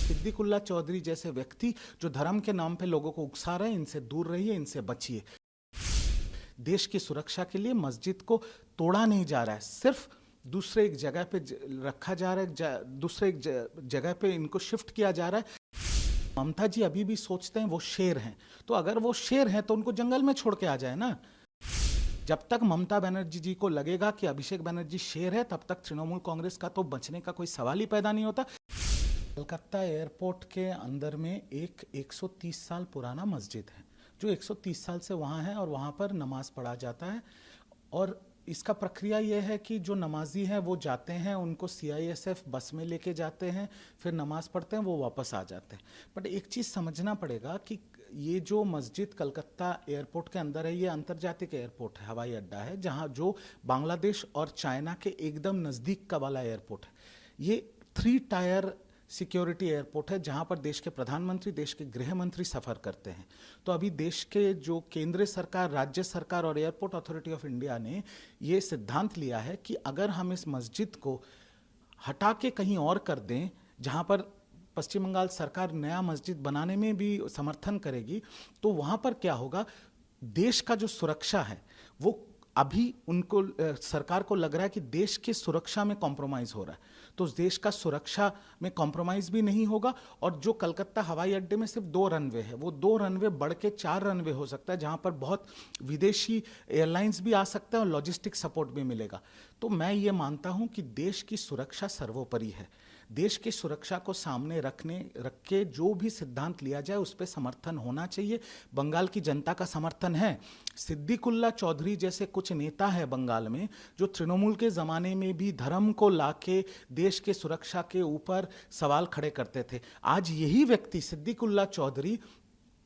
सिद्दीकुल्ला चौधरी जैसे व्यक्ति जो धर्म के नाम पे लोगों को उकसा रहे हैं, इनसे दूर रहिए, इनसे बचिए। देश की सुरक्षा के लिए मस्जिद को तोड़ा नहीं जा रहा है, सिर्फ दूसरे एक जगह पे रखा जा रहा है, दूसरे एक जगह पे इनको शिफ्ट किया जा रहा है। ममता जी अभी भी सोचते हैं वो शेर हैं, तो अगर वो शेर हैं तो उनको जंगल में छोड़ के आ जाए ना। जब तक ममता बनर्जी जी को लगेगा कि अभिषेक बनर्जी शेर है, तब तक तृणमूल कांग्रेस का तो बचने का कोई सवाल ही पैदा नहीं होता। कलकत्ता एयरपोर्ट के अंदर में एक 130 साल पुराना मस्जिद है, जो 130 साल से वहाँ है और वहाँ पर नमाज पढ़ा जाता है। और इसका प्रक्रिया यह है कि जो नमाजी हैं वो जाते हैं, उनको CISF बस में लेके जाते हैं, फिर नमाज पढ़ते हैं, वो वापस आ जाते हैं। बट एक चीज़ समझना पड़ेगा कि ये जो मस्जिद कलकत्ता एयरपोर्ट के अंदर है, ये अंतर्जातिक एयरपोर्ट है, हवाई अड्डा है, जहाँ जो बांग्लादेश और चाइना के एकदम नज़दीक का वाला एयरपोर्ट है। ये 3 टायर सिक्योरिटी एयरपोर्ट है, जहां पर देश के प्रधानमंत्री, देश के गृह मंत्री सफ़र करते हैं। तो अभी देश के जो केंद्र सरकार, राज्य सरकार और एयरपोर्ट अथॉरिटी ऑफ इंडिया ने ये सिद्धांत लिया है कि अगर हम इस मस्जिद को हटा के कहीं और कर दें, जहां पर पश्चिम बंगाल सरकार नया मस्जिद बनाने में भी समर्थन करेगी, तो वहां पर क्या होगा, देश का जो सुरक्षा है वो अभी उनको सरकार को लग रहा है कि देश की सुरक्षा में कॉम्प्रोमाइज़ हो रहा है, तो देश का सुरक्षा में कॉम्प्रोमाइज़ भी नहीं होगा। और जो कलकत्ता हवाई अड्डे में सिर्फ 2 रनवे है, वो 2 रनवे बढ़ के 4 रनवे हो सकता है, जहां पर बहुत विदेशी एयरलाइंस भी आ सकते हैं और लॉजिस्टिक सपोर्ट भी मिलेगा। तो मैं ये मानता हूं कि देश की सुरक्षा सर्वोपरि है। देश की सुरक्षा को सामने रख के जो भी सिद्धांत लिया जाए उस पर समर्थन होना चाहिए। बंगाल की जनता का समर्थन है। सिद्दीकुल्ला चौधरी जैसे कुछ नेता है बंगाल में, जो तृणमूल के ज़माने में भी धर्म को लाके देश के सुरक्षा के ऊपर सवाल खड़े करते थे। आज यही व्यक्ति सिद्दीकुल्ला चौधरी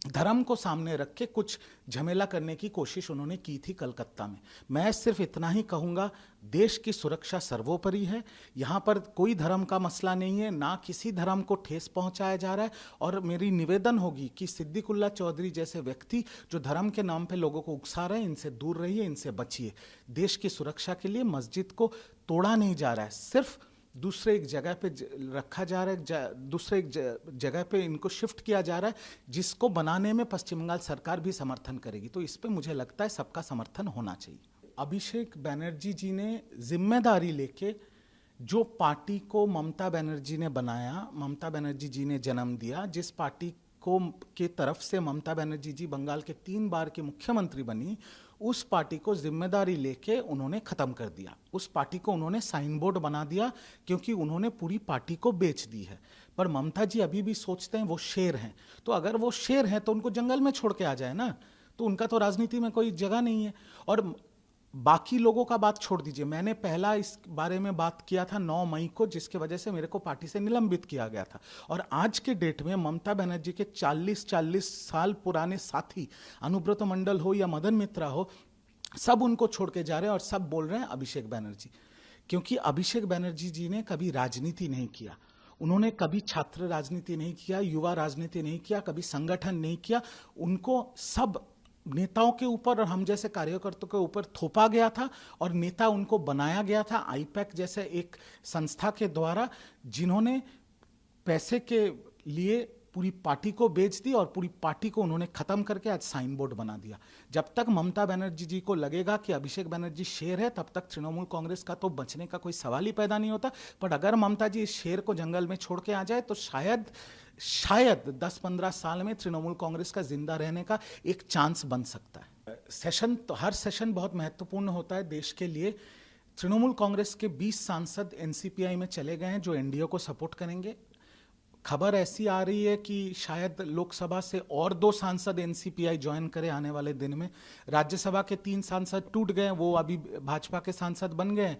धर्म को सामने रख के कुछ झमेला करने की कोशिश उन्होंने की थी कलकत्ता में। मैं सिर्फ इतना ही कहूँगा, देश की सुरक्षा सर्वोपरि है। यहाँ पर कोई धर्म का मसला नहीं है, ना किसी धर्म को ठेस पहुँचाया जा रहा है। और मेरी निवेदन होगी कि सिद्दीकुल्ला चौधरी जैसे व्यक्ति जो धर्म के नाम पे लोगों को उकसा रहे हैं, इनसे दूर रहिए, इनसे बचिए। देश की सुरक्षा के लिए मस्जिद को तोड़ा नहीं जा रहा है, सिर्फ दूसरे एक जगह पे रखा जा रहा है, दूसरे एक जगह पे इनको शिफ्ट किया जा रहा है, जिसको बनाने में पश्चिम बंगाल सरकार भी समर्थन करेगी। तो इस पे मुझे लगता है सबका समर्थन होना चाहिए। अभिषेक बनर्जी जी ने जिम्मेदारी लेके जो पार्टी को ममता बनर्जी ने बनाया, ममता बनर्जी जी ने जन्म दिया, जिस पार्टी को के तरफ से ममता बनर्जी जी बंगाल के 3 बार के मुख्यमंत्री बनी, उस पार्टी को जिम्मेदारी लेके उन्होंने ख़त्म कर दिया। उस पार्टी को उन्होंने साइन बोर्ड बना दिया, क्योंकि उन्होंने पूरी पार्टी को बेच दी है। पर ममता जी अभी भी सोचते हैं वो शेर हैं, तो अगर वो शेर हैं तो उनको जंगल में छोड़ के आ जाए ना, तो उनका तो राजनीति में कोई जगह नहीं है। और बाकी लोगों का बात छोड़ दीजिए, मैंने पहला इस बारे में बात किया था 9 मई को, जिसके वजह से मेरे को पार्टी से निलंबित किया गया था। और आज के डेट में ममता बनर्जी के 40 साल पुराने साथी, अनुब्रत मंडल हो या मदन मित्रा हो, सब उनको छोड़ के जा रहे हैं और सब बोल रहे हैं अभिषेक बनर्जी। क्योंकि अभिषेक बनर्जी जी ने कभी राजनीति नहीं किया, उन्होंने कभी छात्र राजनीति नहीं किया, युवा राजनीति नहीं किया, कभी संगठन नहीं किया। उनको सब नेताओं के ऊपर और हम जैसे कार्यकर्ताओं के ऊपर थोपा गया था और नेता उनको बनाया गया था आईपैक जैसे एक संस्था के द्वारा, जिन्होंने पैसे के लिए पूरी पार्टी को बेच दी और पूरी पार्टी को उन्होंने खत्म करके आज साइन बोर्ड बना दिया। जब तक ममता बनर्जी जी को लगेगा कि अभिषेक बनर्जी शेर है, तब तक तृणमूल कांग्रेस का तो बचने का कोई सवाल ही पैदा नहीं होता। पर अगर ममता जी इस शेर को जंगल में छोड़ के आ जाए, तो शायद 10-15 साल में तृणमूल कांग्रेस का जिंदा रहने का एक चांस बन सकता है। सेशन तो हर सेशन बहुत महत्वपूर्ण होता है देश के लिए। तृणमूल कांग्रेस के 20 सांसद NCPI में चले गए हैं, जो NDA को सपोर्ट करेंगे। खबर ऐसी आ रही है कि शायद लोकसभा से और 2 सांसद NCPI ज्वाइन करें आने वाले दिन में। राज्यसभा के 3 सांसद टूट गए, वो अभी भाजपा के सांसद बन गए।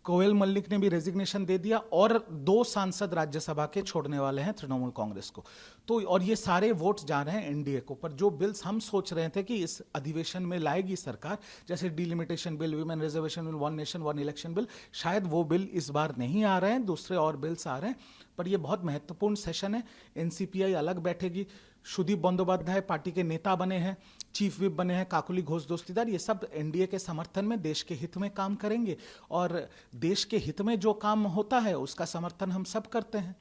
कोयल मल्लिक ने भी रेजिग्नेशन दे दिया और 2 सांसद राज्यसभा के छोड़ने वाले हैं तृणमूल कांग्रेस को। तो और ये सारे वोट जा रहे हैं NDA को। पर जो बिल्स हम सोच रहे थे कि इस अधिवेशन में लाएगी सरकार, जैसे delimitation bill, women reservation bill, 1 nation 1 election bill, शायद वो बिल इस बार नहीं आ रहे हैं, दूसरे और बिल्स आ रहे हैं। पर ये बहुत महत्वपूर्ण सेशन है। NCPI अलग बैठेगी, सुदीप बंदोपाध्याय पार्टी के नेता बने हैं, चीफ विप बने हैं, काकुली घोष दोस्तीदार, ये सब NDA के समर्थन में देश के हित में काम करेंगे। और देश के हित में जो काम होता है उसका समर्थन हम सब करते हैं।